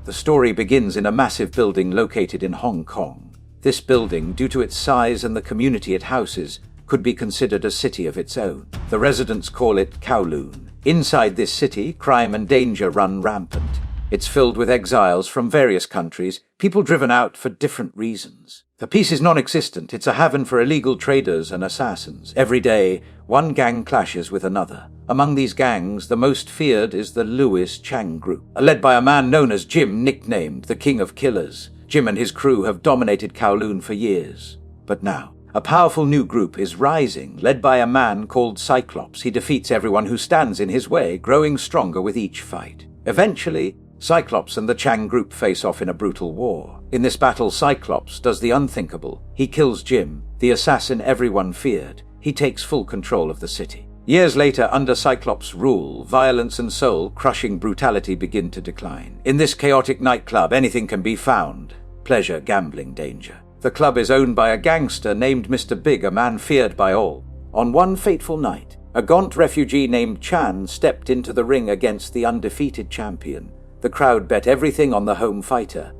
The story begins in a massive building located in Hong Kong. This building, due to its size and the community it houses, could be considered a city of its own. The residents call it Cowoon. Inside this city, crime and danger run rampant. It's filled with exiles from various countries, people driven out for different reasons. The peace is non-existent. It's a haven for illegal traders and assassins. Every day, one gang clashes with another. Among these gangs, the most feared is the Chang group, led by a man known as Jim, nicknamed the King of Killers. Jim and his crew have dominated Kowloon for years. But now, a powerful new group is rising, led by a man called Cyclops. He defeats everyone who stands in his way, growing stronger with each fight. Eventually, Cyclops and the Chang group face off in a brutal war. In this battle, Cyclops does the unthinkable. He kills Jim, the assassin everyone feared. He takes full control of the city. Years later, under Cyclops' rule, violence and soul-crushing brutality begin to decline. In this chaotic nightclub, anything can be found. Pleasure, gambling, danger. The club is owned by a gangster named Mr. Big, a man feared by all. On one fateful night, a gaunt refugee named Chang stepped into the ring against the undefeated champion. The crowd bet everything on the home fighter.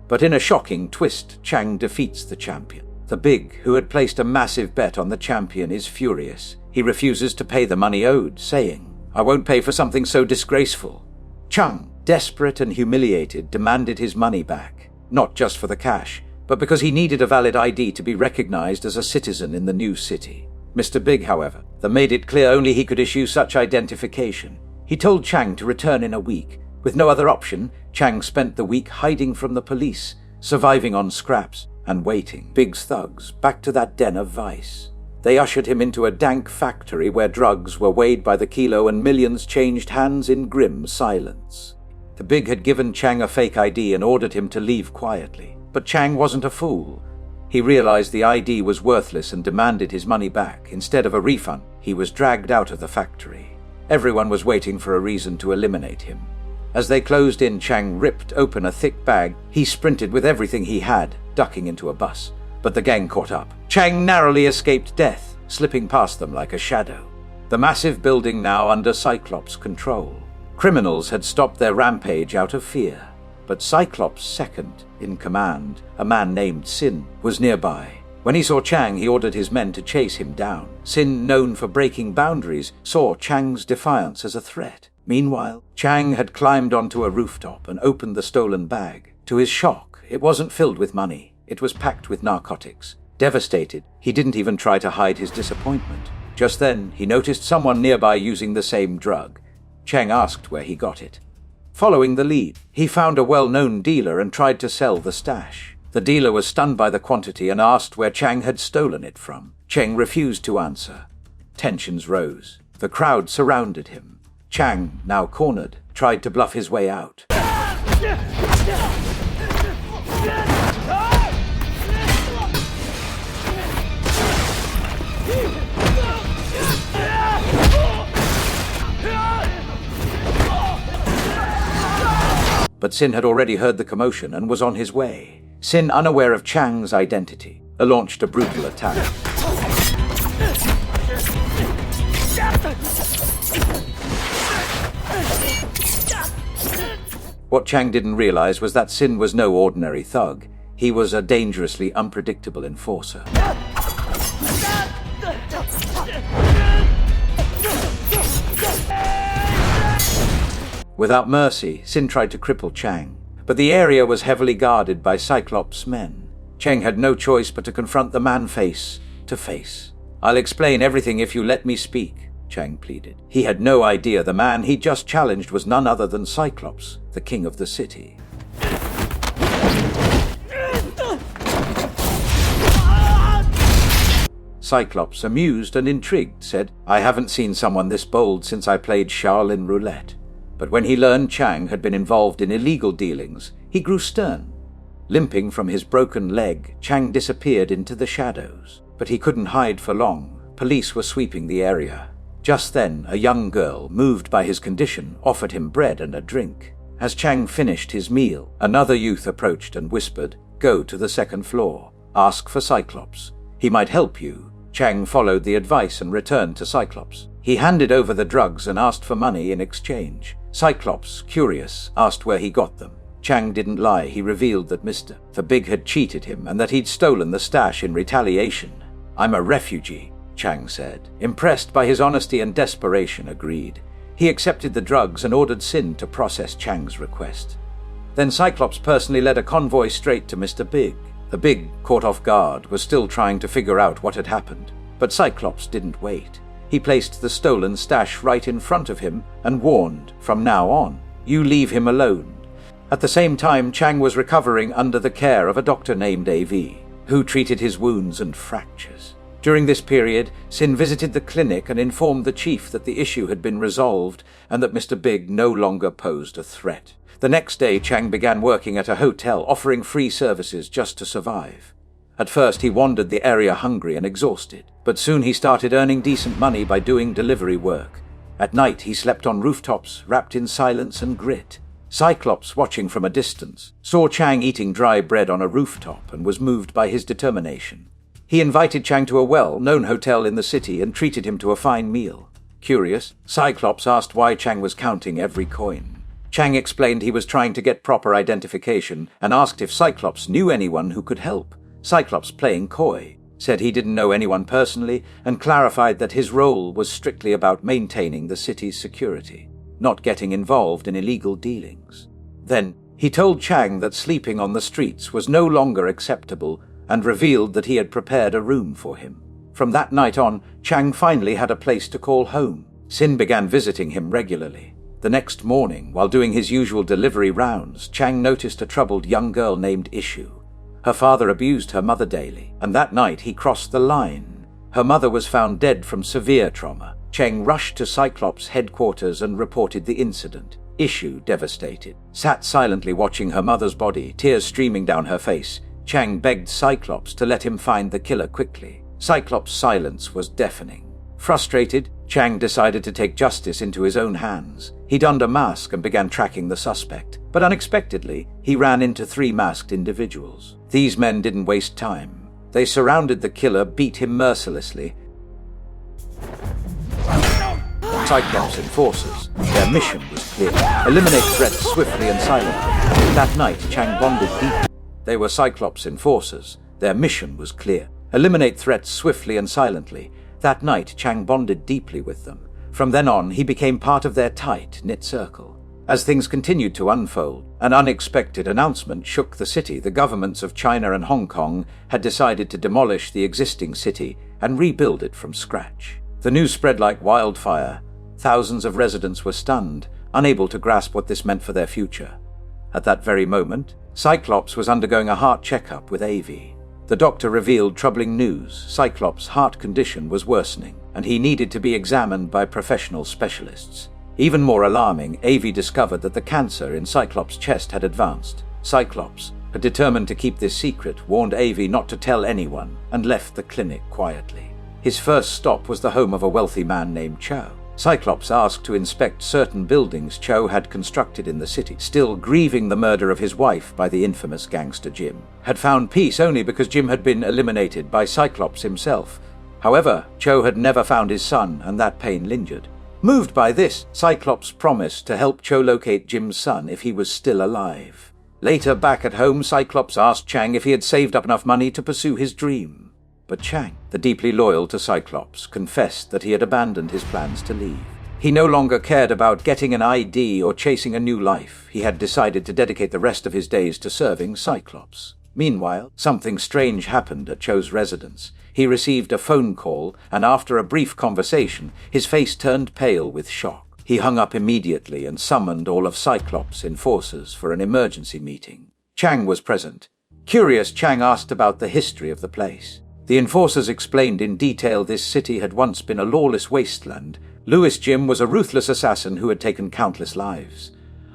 But in a shocking twist, Chang defeats the champion. The Big, who had placed a massive bet on the champion, is furious. He refuses to pay the money owed, saying, "I won't pay for something so disgraceful." Chang, desperate and humiliated, demanded his money back, not just for the cash, but because he needed a valid ID to be recognized as a citizen in the new city. Mr. Big, however, made it clear only he could issue such identification. He told Chang to return in a week. With no other option, Chang spent the week hiding from the police, surviving on scraps, and waiting. Big's thugs back to that den of vice. They ushered him into a dank factory where drugs were weighed by the kilo and millions changed hands in grim silence. The Big had given Chang a fake ID and ordered him to leave quietly. But Chang wasn't a fool. He realized the ID was worthless and demanded his money back. Instead of a refund, he was dragged out of the factory. Everyone was waiting for a reason to eliminate him. As they closed in, Chang ripped open a thick bag. He sprinted with everything he had, ducking into a bus. But the gang caught up. Chang narrowly escaped death, slipping past them like a shadow. The massive building now under Cyclops' control. Criminals had stopped their rampage out of fear. But Cyclops' second in command, a man named Sin, was nearby. When he saw Chang, he ordered his men to chase him down. Sin, known for breaking boundaries, saw Chang's defiance as a threat. Meanwhile, Chang had climbed onto a rooftop and opened the stolen bag. To his shock, it wasn't filled with money. It was packed with narcotics. Devastated, he didn't even try to hide his disappointment. Just then, he noticed someone nearby using the same drug. Chang asked where he got it. Following the lead, he found a well-known dealer and tried to sell the stash. The dealer was stunned by the quantity and asked where Chang had stolen it from. Chang refused to answer. Tensions rose. The crowd surrounded him. Chang, now cornered, tried to bluff his way out. But Sin had already heard the commotion and was on his way. Sin, unaware of Chang's identity, launched a brutal attack. What Chang didn't realize was that Sin was no ordinary thug. He was a dangerously unpredictable enforcer. Without mercy, Sin tried to cripple Chang, but the area was heavily guarded by Cyclops' men. Chang had no choice but to confront the man face to face. "I'll explain everything if you let me speak," Chang pleaded. He had no idea the man he just challenged was none other than Cyclops, the king of the city. Cyclops, amused and intrigued, said, "I haven't seen someone this bold since I played Shaolin roulette." But when he learned Chang had been involved in illegal dealings, he grew stern. Limping from his broken leg, Chang disappeared into the shadows. But he couldn't hide for long. Police were sweeping the area. Just then, a young girl, moved by his condition, offered him bread and a drink. As Chang finished his meal, another youth approached and whispered, "Go to the second floor. Ask for Cyclops. He might help you." Chang followed the advice and returned to Cyclops. He handed over the drugs and asked for money in exchange. Cyclops, curious, asked where he got them. Chang didn't lie. He revealed that Mr. The Big had cheated him and that he'd stolen the stash in retaliation. "I'm a refugee," Chang said. Impressed by his honesty and desperation, agreed. He accepted the drugs and ordered Sin to process Chang's request. Then Cyclops personally led a convoy straight to Mr. Big. The Big, caught off guard, was still trying to figure out what had happened. But Cyclops didn't wait. He placed the stolen stash right in front of him and warned, "From now on, you leave him alone." At the same time, Chang was recovering under the care of a doctor named AV, who treated his wounds and fractures. During this period, Sin visited the clinic and informed the chief that the issue had been resolved and that Mr. Big no longer posed a threat. The next day, Chang began working at a hotel, offering free services just to survive. At first, he wandered the area hungry and exhausted, but soon he started earning decent money by doing delivery work. At night, he slept on rooftops, wrapped in silence and grit. Cyclops, watching from a distance, saw Chang eating dry bread on a rooftop and was moved by his determination. He invited Chang to a well-known hotel in the city and treated him to a fine meal. Curious, Cyclops asked why Chang was counting every coin. Chang explained he was trying to get proper identification and asked if Cyclops knew anyone who could help. Cyclops, playing coy, said he didn't know anyone personally and clarified that his role was strictly about maintaining the city's security, not getting involved in illegal dealings. Then, he told Chang that sleeping on the streets was no longer acceptable and revealed that he had prepared a room for him. From that night on, Chang finally had a place to call home. Sin began visiting him regularly. The next morning, while doing his usual delivery rounds, Chang noticed a troubled young girl named Issue. Her father abused her mother daily, and that night he crossed the line. Her mother was found dead from severe trauma. Chang rushed to Cyclops' headquarters and reported the incident. Issue, devastated, sat silently watching her mother's body, tears streaming down her face. Chang begged Cyclops to let him find the killer quickly. Cyclops' silence was deafening. Frustrated, Chang decided to take justice into his own hands. He donned a mask and began tracking the suspect, but unexpectedly, he ran into 3 masked individuals. These men didn't waste time. They surrounded the killer, beat him mercilessly. Cyclops enforcers. Their mission was clear: eliminate threats swiftly and silently. That night, Chang bonded deeply. They were Cyclops enforcers. Their mission was clear: eliminate threats swiftly and silently. That night, Chang bonded deeply with them. From then on, he became part of their tight-knit circle. As things continued to unfold, an unexpected announcement shook the city. The governments of China and Hong Kong had decided to demolish the existing city and rebuild it from scratch. The news spread like wildfire. Thousands of residents were stunned, unable to grasp what this meant for their future. At that very moment, Cyclops was undergoing a heart checkup with AV. The doctor revealed troubling news. Cyclops' heart condition was worsening, and he needed to be examined by professional specialists. Even more alarming, AV discovered that the cancer in Cyclops' chest had advanced. Cyclops, determined to keep this secret, warned AV not to tell anyone and left the clinic quietly. His first stop was the home of a wealthy man named Chow. Cyclops asked to inspect certain buildings Chow had constructed in the city, still grieving the murder of his wife by the infamous gangster Jim. Had found peace only because Jim had been eliminated by Cyclops himself. However, Chow had never found his son, and that pain lingered. Moved by this, Cyclops promised to help Chow locate Jim's son if he was still alive. Later, back at home, Cyclops asked Chang if he had saved up enough money to pursue his dream. But Chang, the deeply loyal to Cyclops, confessed that he had abandoned his plans to leave. He no longer cared about getting an ID or chasing a new life. He had decided to dedicate the rest of his days to serving Cyclops. Meanwhile, something strange happened at Chow's residence. He received a phone call, and after a brief conversation, his face turned pale with shock. He hung up immediately and summoned all of Cyclops' enforcers for an emergency meeting. Chang was present. Curious, Chang asked about the history of the place. The enforcers explained in detail this city had once been a lawless wasteland. Lewis Jim was a ruthless assassin who had taken countless lives.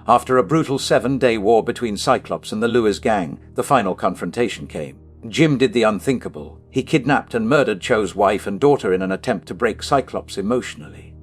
After a brutal 7-day war between Cyclops and the Lewis gang, the final confrontation came. Jim did the unthinkable. He kidnapped and murdered Chow's wife and daughter in an attempt to break Cyclops emotionally.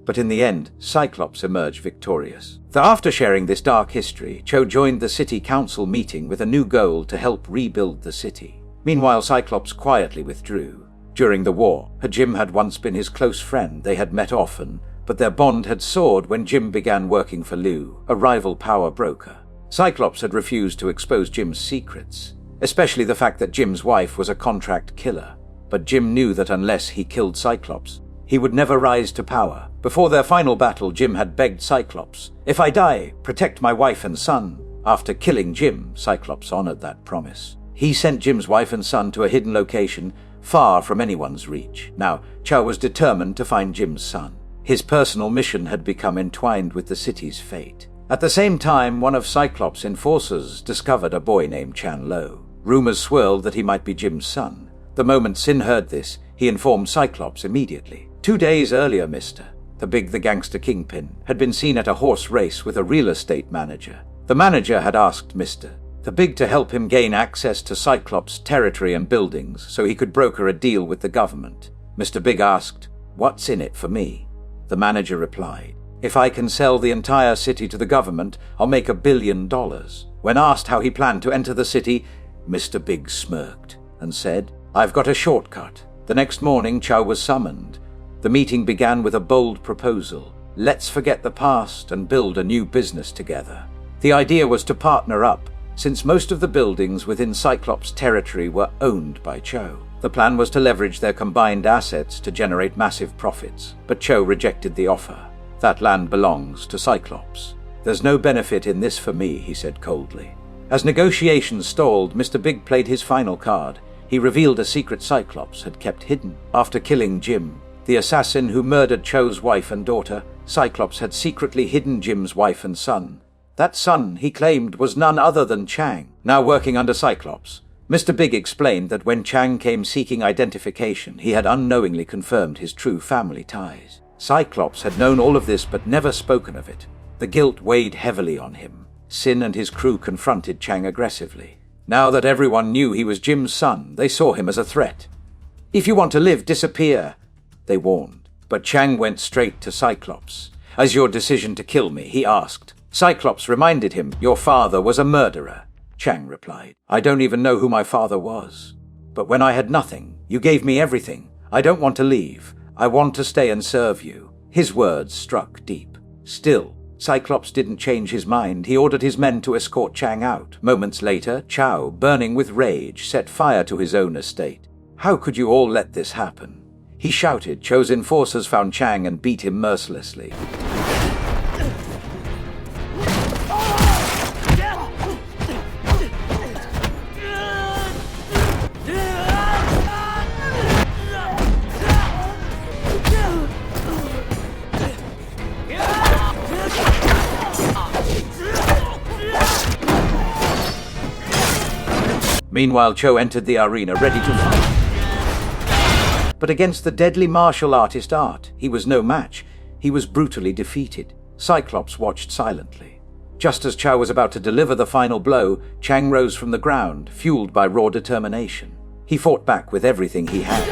But in the end, Cyclops emerged victorious. After sharing this dark history, Cho joined the city council meeting with a new goal to help rebuild the city. Meanwhile, Cyclops quietly withdrew. During the war, Jim had once been his close friend. They had met often, but their bond had soared when Jim began working for Lou, a rival power broker. Cyclops had refused to expose Jim's secrets, especially the fact that Jim's wife was a contract killer. But Jim knew that unless he killed Cyclops, he would never rise to power. Before their final battle, Jim had begged Cyclops, "If I die, protect my wife and son." After killing Jim, Cyclops honored that promise. He sent Jim's wife and son to a hidden location far from anyone's reach. Now, Cho was determined to find Jim's son. His personal mission had become entwined with the city's fate. At the same time, one of Cyclops' enforcers discovered a boy named Chan Lo. Rumors swirled that he might be Jim's son. The moment Sin heard this, he informed Cyclops immediately. 2 days earlier, the gangster kingpin, had been seen at a horse race with a real estate manager. The manager had asked the Big to help him gain access to Cyclops' territory and buildings so he could broker a deal with the government. Mr. Big asked, "What's in it for me?" The manager replied, "If I can sell the entire city to the government, I'll make $1 billion. When asked how he planned to enter the city, Mr. Big smirked and said, "I've got a shortcut." The next morning, Chow was summoned. The meeting began with a bold proposal. Let's forget the past and build a new business together. The idea was to partner up, since most of the buildings within Cyclops' territory were owned by Cho. The plan was to leverage their combined assets to generate massive profits, but Cho rejected the offer. "That land belongs to Cyclops. There's no benefit in this for me," he said coldly. As negotiations stalled, Mr. Big played his final card. He revealed a secret Cyclops had kept hidden. After killing Jim, the assassin who murdered Cho's wife and daughter, Cyclops had secretly hidden Jim's wife and son. That son, he claimed, was none other than Chang, now working under Cyclops. Mr. Big explained that when Chang came seeking identification, he had unknowingly confirmed his true family ties. Cyclops had known all of this but never spoken of it. The guilt weighed heavily on him. Sin and his crew confronted Chang aggressively. Now that everyone knew he was Jim's son, they saw him as a threat. "If you want to live, disappear," they warned. But Chang went straight to Cyclops. "As your decision to kill me?" he asked. Cyclops reminded him, "Your father was a murderer." Chang replied, "I don't even know who my father was. But when I had nothing, you gave me everything. I don't want to leave. I want to stay and serve you." His words struck deep. Still, Cyclops didn't change his mind. He ordered his men to escort Chang out. Moments later, Chow, burning with rage, set fire to his own estate. "How could you all let this happen?" He shouted. Cho's enforcers found Chang and beat him mercilessly. Meanwhile, Cho entered the arena ready to fight. But against the deadly martial artist art, he was no match. He was brutally defeated. Cyclops watched silently. Just as Chow was about to deliver the final blow, Chang rose from the ground, fueled by raw determination. He fought back with everything he had.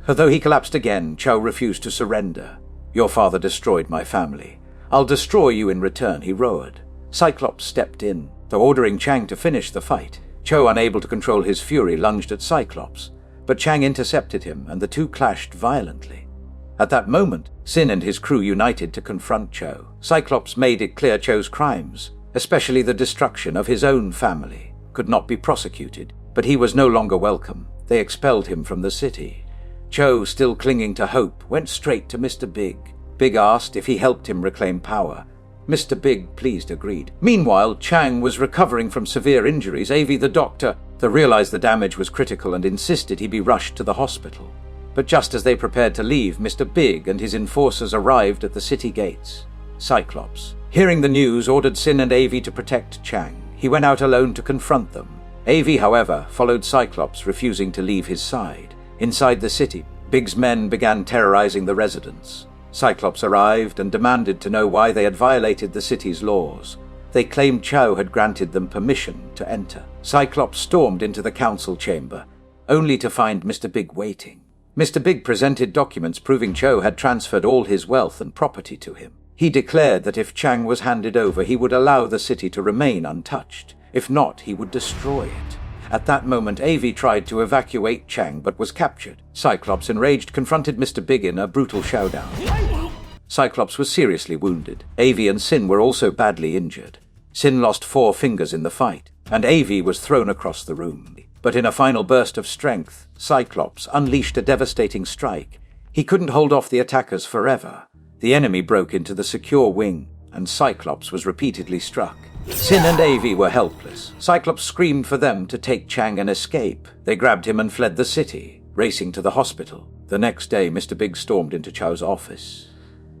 Although he collapsed again, Chow refused to surrender. "Your father destroyed my family. I'll destroy you in return," he roared. Cyclops stepped in. Though ordering Chang to finish the fight, Cho, unable to control his fury, lunged at Cyclops. But Chang intercepted him, and the two clashed violently. At that moment, Sin and his crew united to confront Cho. Cyclops made it clear Cho's crimes, especially the destruction of his own family, could not be prosecuted. But he was no longer welcome. They expelled him from the city. Cho, still clinging to hope, went straight to Mr. Big. Big asked if he helped him reclaim power. Mr. Big, pleased, agreed. Meanwhile, Chang was recovering from severe injuries. Avi, the doctor, realized the damage was critical and insisted he be rushed to the hospital. But just as they prepared to leave, Mr. Big and his enforcers arrived at the city gates. Cyclops, hearing the news, ordered Sin and Avi to protect Chang. He went out alone to confront them. Avi, however, followed Cyclops, refusing to leave his side. Inside the city, Big's men began terrorizing the residents. Cyclops arrived and demanded to know why they had violated the city's laws. They claimed Chow had granted them permission to enter. Cyclops stormed into the council chamber, only to find Mr. Big waiting. Mr. Big presented documents proving Chow had transferred all his wealth and property to him. He declared that if Chang was handed over, he would allow the city to remain untouched. If not, he would destroy it. At that moment, Avi tried to evacuate Chang but was captured. Cyclops, enraged, confronted Mr. Big in a brutal showdown. Cyclops was seriously wounded. Avi and Sin were also badly injured. Sin lost 4 fingers in the fight, and Avi was thrown across the room. But in a final burst of strength, Cyclops unleashed a devastating strike. He couldn't hold off the attackers forever. The enemy broke into the secure wing, and Cyclops was repeatedly struck. Sin and Avi were helpless. Cyclops screamed for them to take Chang and escape. They grabbed him and fled the city, racing to the hospital. The next day, Mr. Big stormed into Chow's office.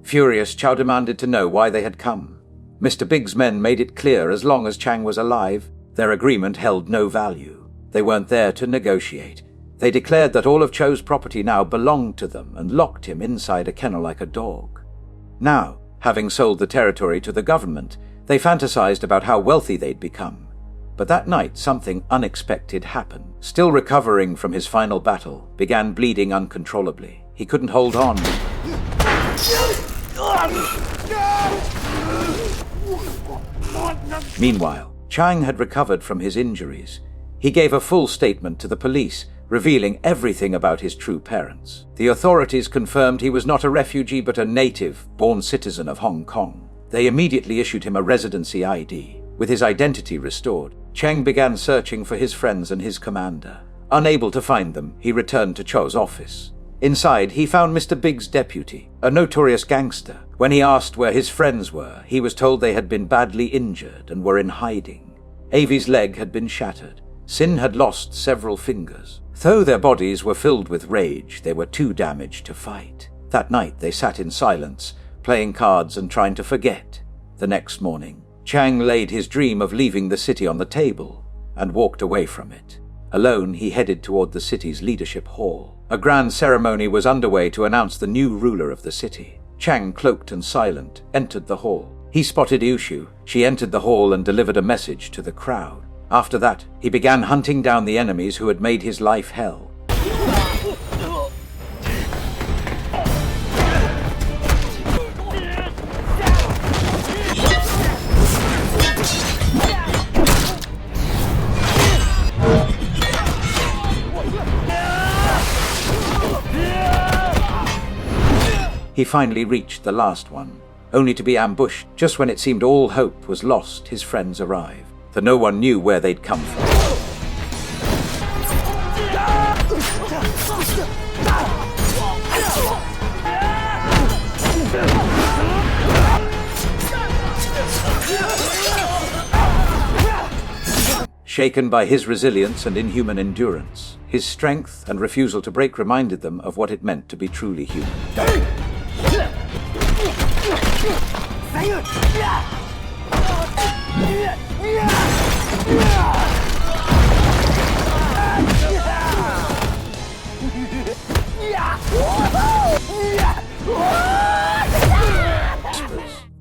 Furious, Chow demanded to know why they had come. Mr. Big's men made it clear as long as Chang was alive, their agreement held no value. They weren't there to negotiate. They declared that all of Chow's property now belonged to them and locked him inside a kennel like a dog. Now, having sold the territory to the government, they fantasized about how wealthy they'd become. But that night, something unexpected happened. Still recovering from his final battle, began bleeding uncontrollably. He couldn't hold on. Meanwhile, Chang had recovered from his injuries. He gave a full statement to the police, revealing everything about his true parents. The authorities confirmed he was not a refugee but a native, born citizen of Hong Kong. They immediately issued him a residency ID. With his identity restored, Chang began searching for his friends and his commander. Unable to find them, he returned to Chow's office. Inside, he found Mr. Big's deputy, a notorious gangster. When he asked where his friends were, he was told they had been badly injured and were in hiding. Avi's leg had been shattered. Sin had lost several fingers. Though their bodies were filled with rage, they were too damaged to fight. That night, they sat in silence, playing cards and trying to forget. The next morning, Chang laid his dream of leaving the city on the table and walked away from it. Alone, he headed toward the city's leadership hall. A grand ceremony was underway to announce the new ruler of the city. Chang, cloaked and silent, entered the hall. He spotted Yushu. She entered the hall and delivered a message to the crowd. After that, he began hunting down the enemies who had made his life hell. He finally reached the last one, only to be ambushed. Just when it seemed all hope was lost, his friends arrived. For no one knew where they'd come from. Shaken by his resilience and inhuman endurance, his strength and refusal to break reminded them of what it meant to be truly human.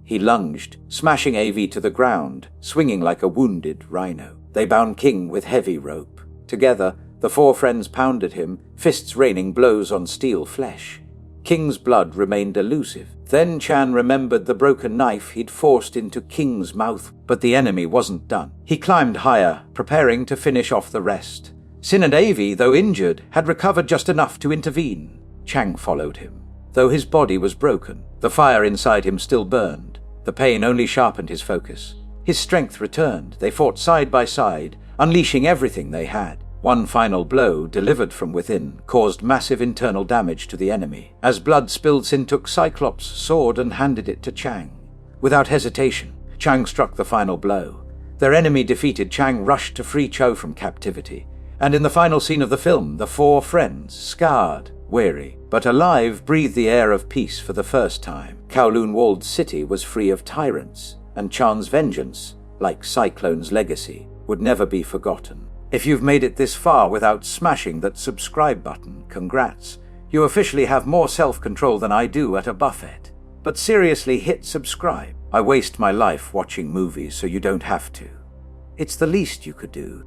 He lunged, smashing AV to the ground, swinging like a wounded rhino. They bound King with heavy rope. Together, the 4 friends pounded him, fists raining blows on steel flesh. King's blood remained elusive. Then Chan remembered the broken knife he'd forced into King's mouth, but the enemy wasn't done. He climbed higher, preparing to finish off the rest. Sin and Avi, though injured, had recovered just enough to intervene. Chang followed him. Though his body was broken, the fire inside him still burned. The pain only sharpened his focus. His strength returned. They fought side by side, unleashing everything they had. One final blow, delivered from within, caused massive internal damage to the enemy. As blood spilled, Sin took Cyclops' sword and handed it to Chang. Without hesitation, Chang struck the final blow. Their enemy defeated, Chang rushed to free Chow from captivity. And in the final scene of the film, the 4 friends, scarred, weary, but alive, breathed the air of peace for the first time. Kowloon walled city was free of tyrants, and Chan's vengeance, like Cyclone's legacy, would never be forgotten. If you've made it this far without smashing that subscribe button, congrats. You officially have more self-control than I do at a buffet. But seriously, hit subscribe. I waste my life watching movies so you don't have to. It's the least you could do.